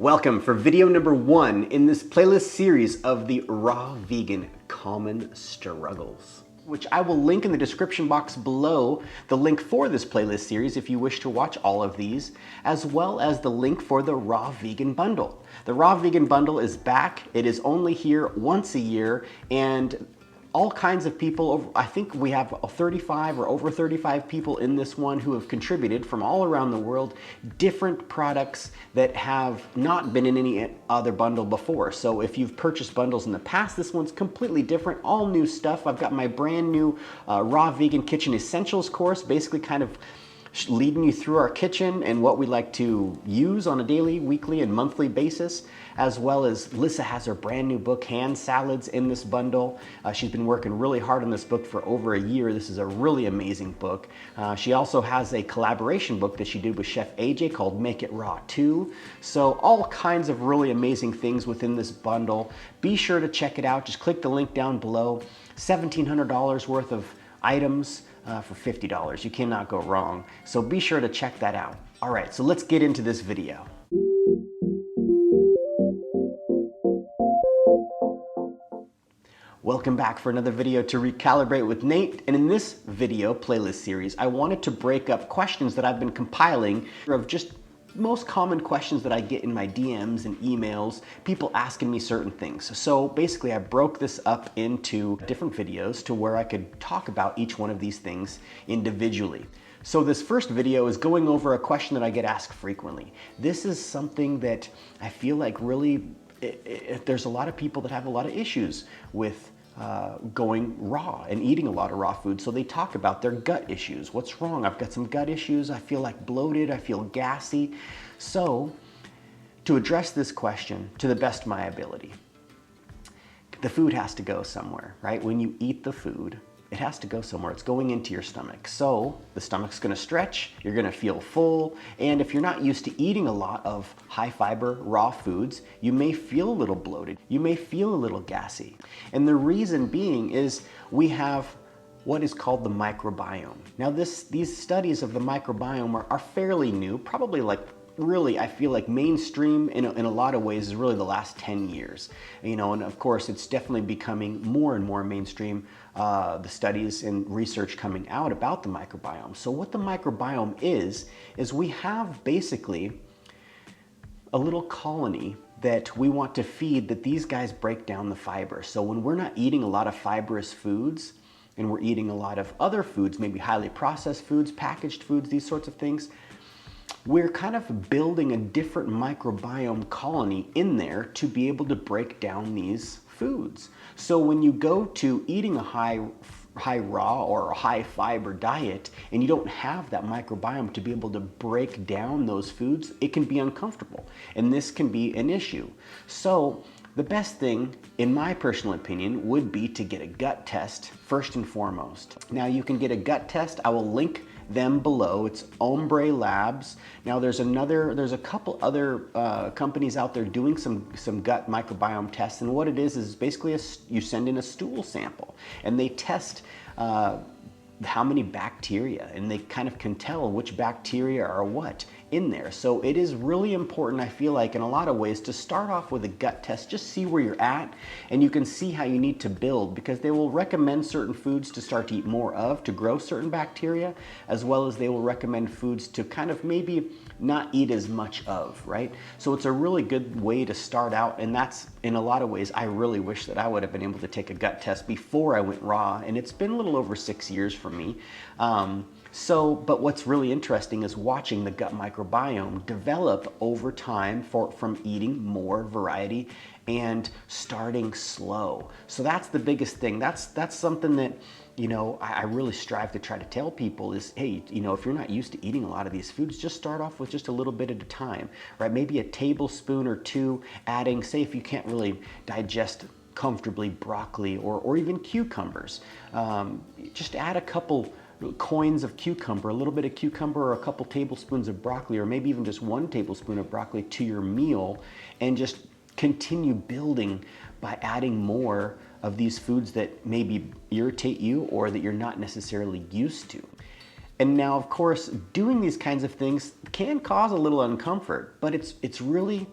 Welcome for video number 1 in this playlist series of the Raw Vegan Common Struggles, which I will link in the description box below, the link for this playlist series if you wish to watch all of these, as well as the link for the Raw Vegan Bundle. The Raw Vegan Bundle is back. It is only here once a year, and all kinds of people, I think we have 35 or over 35 people in this one who have contributed from all around the world, different products that have not been in any other bundle before. So if you've purchased bundles in the past, this one's completely different, all new stuff. I've got my brand new Raw Vegan Kitchen Essentials course, basically kind of leading you through our kitchen and what we like to use on a daily, weekly, and monthly basis, as well as Lissa has her brand new book, Hand Salads, in this bundle. She's been working really hard on this book for over a year. This is a really amazing book. She also has a collaboration book that she did with Chef AJ called Make It Raw 2. So all kinds of really amazing things within this bundle. Be sure to check it out. Just click the link down below. $1,700 worth of items for $50. You cannot go wrong. So be sure to check that out. All right, so let's get into this video. Welcome back for another video to Recalibrate with Nate. And in this video playlist series, I wanted to break up questions that I've been compiling of just most common questions that I get in my DMs and emails, people asking me certain things. So basically I broke this up into different videos to where I could talk about each one of these things individually. So this first video is going over a question that I get asked frequently. This is something that I feel like really, there's a lot of people that have a lot of issues with going raw and eating a lot of raw food. So they talk about their gut issues. What's wrong? I've got some gut issues. I feel like bloated. I feel gassy. So to address this question to the best of my ability, the food has to go somewhere, right? When you eat the food, it has to go somewhere. It's going into your stomach. So the stomach's gonna stretch, you're gonna feel full, and if you're not used to eating a lot of high fiber raw foods, you may feel a little bloated, you may feel a little gassy. And the reason being is we have what is called the microbiome. Now these studies of the microbiome are fairly new, probably like really, I feel like mainstream in a lot of ways is really the last 10 years. You know, and of course it's definitely becoming more and more mainstream, the studies and research coming out about the microbiome. So what the microbiome is we have basically a little colony that we want to feed, that these guys break down the fiber. So when we're not eating a lot of fibrous foods and we're eating a lot of other foods, maybe highly processed foods, packaged foods, these sorts of things, we're kind of building a different microbiome colony in there to be able to break down these foods. So when you go to eating a high raw or a high fiber diet and you don't have that microbiome to be able to break down those foods, it can be uncomfortable. And this can be an issue. So the best thing, in my personal opinion, would be to get a gut test first and foremost. Now you can get a gut test. I will link them below. It's Ombre Labs. Now there's a couple other companies out there doing some gut microbiome tests, and what it is basically you send in a stool sample and they test how many bacteria, and they kind of can tell which bacteria are what in there. So it is really important, I feel like, in a lot of ways, to start off with a gut test. Just see where you're at, and you can see how you need to build, because they will recommend certain foods to start to eat more of to grow certain bacteria, as well as they will recommend foods to kind of maybe not eat as much of, right? So it's a really good way to start out, and that's, in a lot of ways, I really wish that I would have been able to take a gut test before I went raw, and it's been a little over 6 years for me. But what's really interesting is watching the gut microbiome develop over time from eating more variety and starting slow. So that's the biggest thing. That's something that, you know, I really strive to try to tell people is, hey, you know, if you're not used to eating a lot of these foods, just start off with just a little bit at a time, right? Maybe a tablespoon or two, adding, say if you can't really digest comfortably broccoli or even cucumbers, just add a couple coins of cucumber, a little bit of cucumber, or a couple tablespoons of broccoli, or maybe even just 1 tablespoon of broccoli to your meal, and just continue building by adding more of these foods that maybe irritate you or that you're not necessarily used to. And now, of course, doing these kinds of things can cause a little uncomfort, but it's really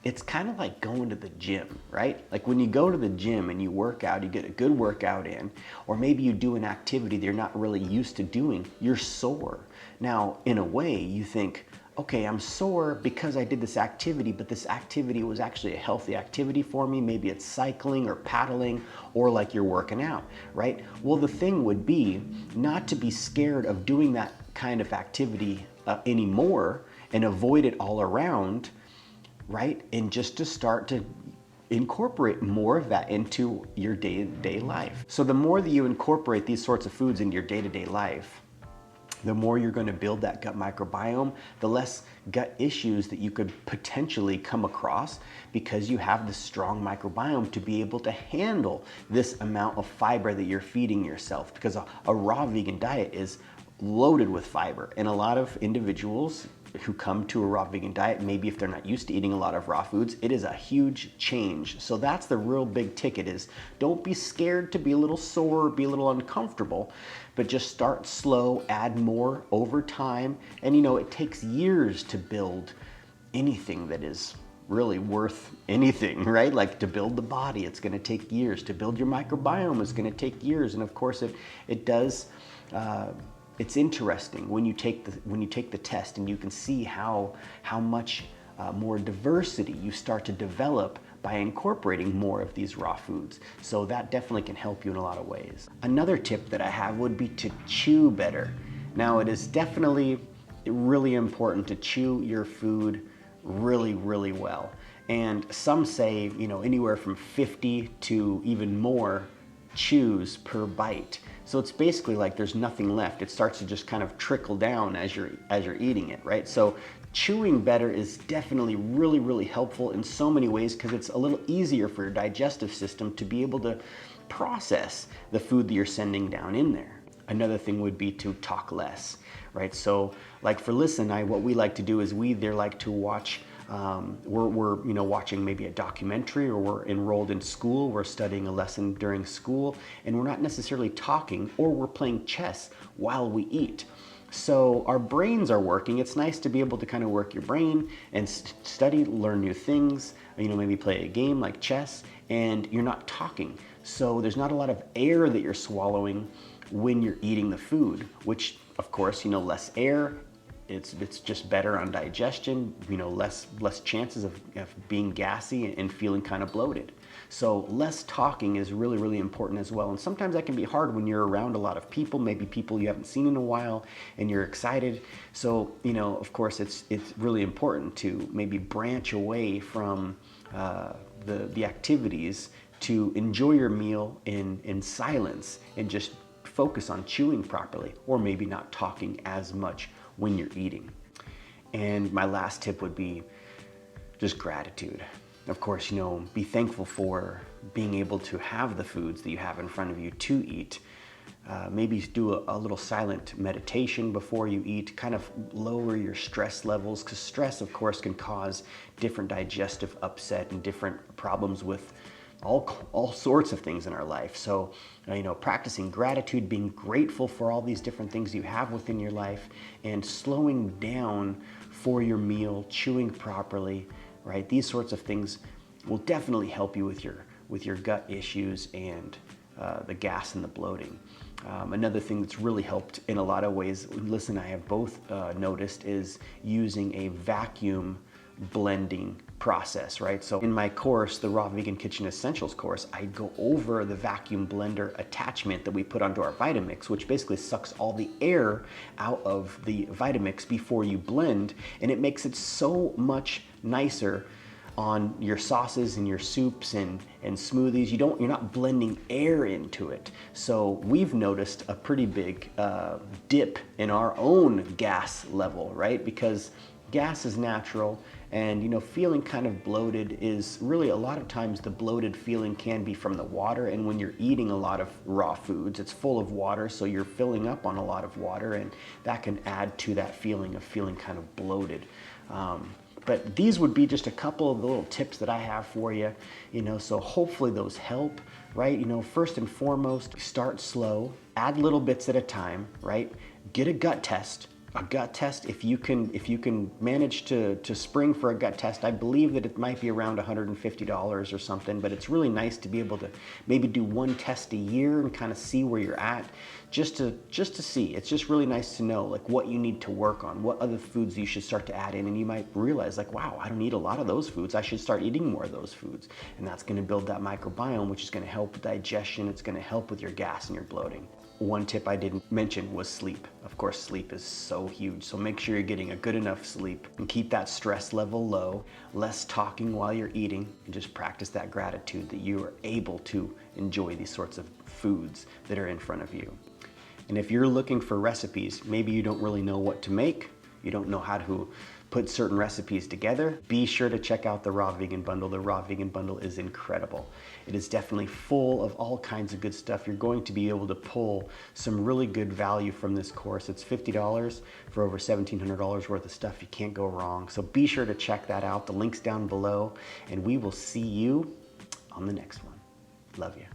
it's kind of like going to the gym, right? Like when you go to the gym and you work out, you get a good workout in, or maybe you do an activity that you're not really used to doing, you're sore. Now, in a way, you think, okay, I'm sore because I did this activity, but this activity was actually a healthy activity for me. Maybe it's cycling or paddling, or like you're working out, right? Well, the thing would be not to be scared of doing that kind of activity anymore and avoid it all around, right? And just to start to incorporate more of that into your day-to-day life. So the more that you incorporate these sorts of foods into your day-to-day life, the more you're going to build that gut microbiome, the less gut issues that you could potentially come across, because you have the strong microbiome to be able to handle this amount of fiber that you're feeding yourself, because a raw vegan diet is loaded with fiber. And a lot of individuals who come to a raw vegan diet, maybe if they're not used to eating a lot of raw foods, it is a huge change. So that's the real big ticket, is don't be scared to be a little sore, be a little uncomfortable, but just start slow, add more over time. And you know, it takes years to build anything that is really worth anything, right? Like to build the body, it's gonna take years. To build your microbiome, it's gonna take years. And of course it does, it's interesting when you take the test and you can see how much more diversity you start to develop by incorporating more of these raw foods. So that definitely can help you in a lot of ways. Another tip that I have would be to chew better. Now, it is definitely really important to chew your food really well. And some say, you know, anywhere from 50 to even more chews per bite. So it's basically like there's nothing left. It starts to just kind of trickle down as you're eating it, right? So chewing better is definitely really helpful in so many ways, because it's a little easier for your digestive system to be able to process the food that you're sending down in there. Another thing would be to talk less, right? So like for Liz and I, what we like to do is we either like to watch, we're watching maybe a documentary, or we're enrolled in school, we're studying a lesson during school, and we're not necessarily talking, or we're playing chess while we eat. So our brains are working. It's nice to be able to kind of work your brain and study, learn new things, you know, maybe play a game like chess, and you're not talking. So there's not a lot of air that you're swallowing when you're eating the food, which of course, you know, less air, it's just better on digestion, you know, less chances of being gassy and feeling kind of bloated. So less talking is really important as well. And sometimes that can be hard when you're around a lot of people, maybe people you haven't seen in a while, and you're excited. So, you know, of course, it's really important to maybe branch away from the activities to enjoy your meal in silence and just focus on chewing properly, or maybe not talking as much when you're eating. And my last tip would be just gratitude. Of course, you know, be thankful for being able to have the foods that you have in front of you to eat. Maybe do a little silent meditation before you eat, kind of lower your stress levels, because stress, of course, can cause different digestive upset and different problems with all sorts of things in our life. So, you know, practicing gratitude, being grateful for all these different things you have within your life, and slowing down for your meal, chewing properly, right? These sorts of things will definitely help you with your gut issues and the gas and the bloating. Another thing that's really helped in a lot of ways, Liz and I have both noticed, is using a vacuum blending process, right? So in my course, the Raw Vegan Kitchen Essentials course, I go over the vacuum blender attachment that we put onto our Vitamix, which basically sucks all the air out of the Vitamix before you blend, and it makes it so much nicer on your sauces and your soups and smoothies. You're not blending air into it. So we've noticed a pretty big dip in our own gas level, right? Because gas is natural, and you know, feeling kind of bloated is really, a lot of times the bloated feeling can be from the water, and when you're eating a lot of raw foods, it's full of water, so you're filling up on a lot of water, and that can add to that feeling of feeling kind of bloated. But these would be just a couple of the little tips that I have for you, you know, so hopefully those help, right? You know, first and foremost, start slow, add little bits at a time, right? Get a gut test. A gut test, if you can manage to spring for a gut test, I believe that it might be around $150 or something, but it's really nice to be able to maybe do one test a year and kind of see where you're at, just to see. It's just really nice to know like what you need to work on, what other foods you should start to add in, and you might realize like, wow, I don't eat a lot of those foods. I should start eating more of those foods. And that's going to build that microbiome, which is going to help with digestion. It's going to help with your gas and your bloating. One tip I didn't mention was sleep. Of course, sleep is so huge, so make sure you're getting a good enough sleep and keep that stress level low, less talking while you're eating, and just practice that gratitude that you are able to enjoy these sorts of foods that are in front of you. And if you're looking for recipes, maybe you don't really know what to make, you don't know how to put certain recipes together, be sure to check out the Raw Vegan Bundle. The Raw Vegan Bundle is incredible. It is definitely full of all kinds of good stuff. You're going to be able to pull some really good value from this course. It's $50 for over $1,700 worth of stuff. You can't go wrong. So be sure to check that out. The link's down below, and we will see you on the next one. Love you.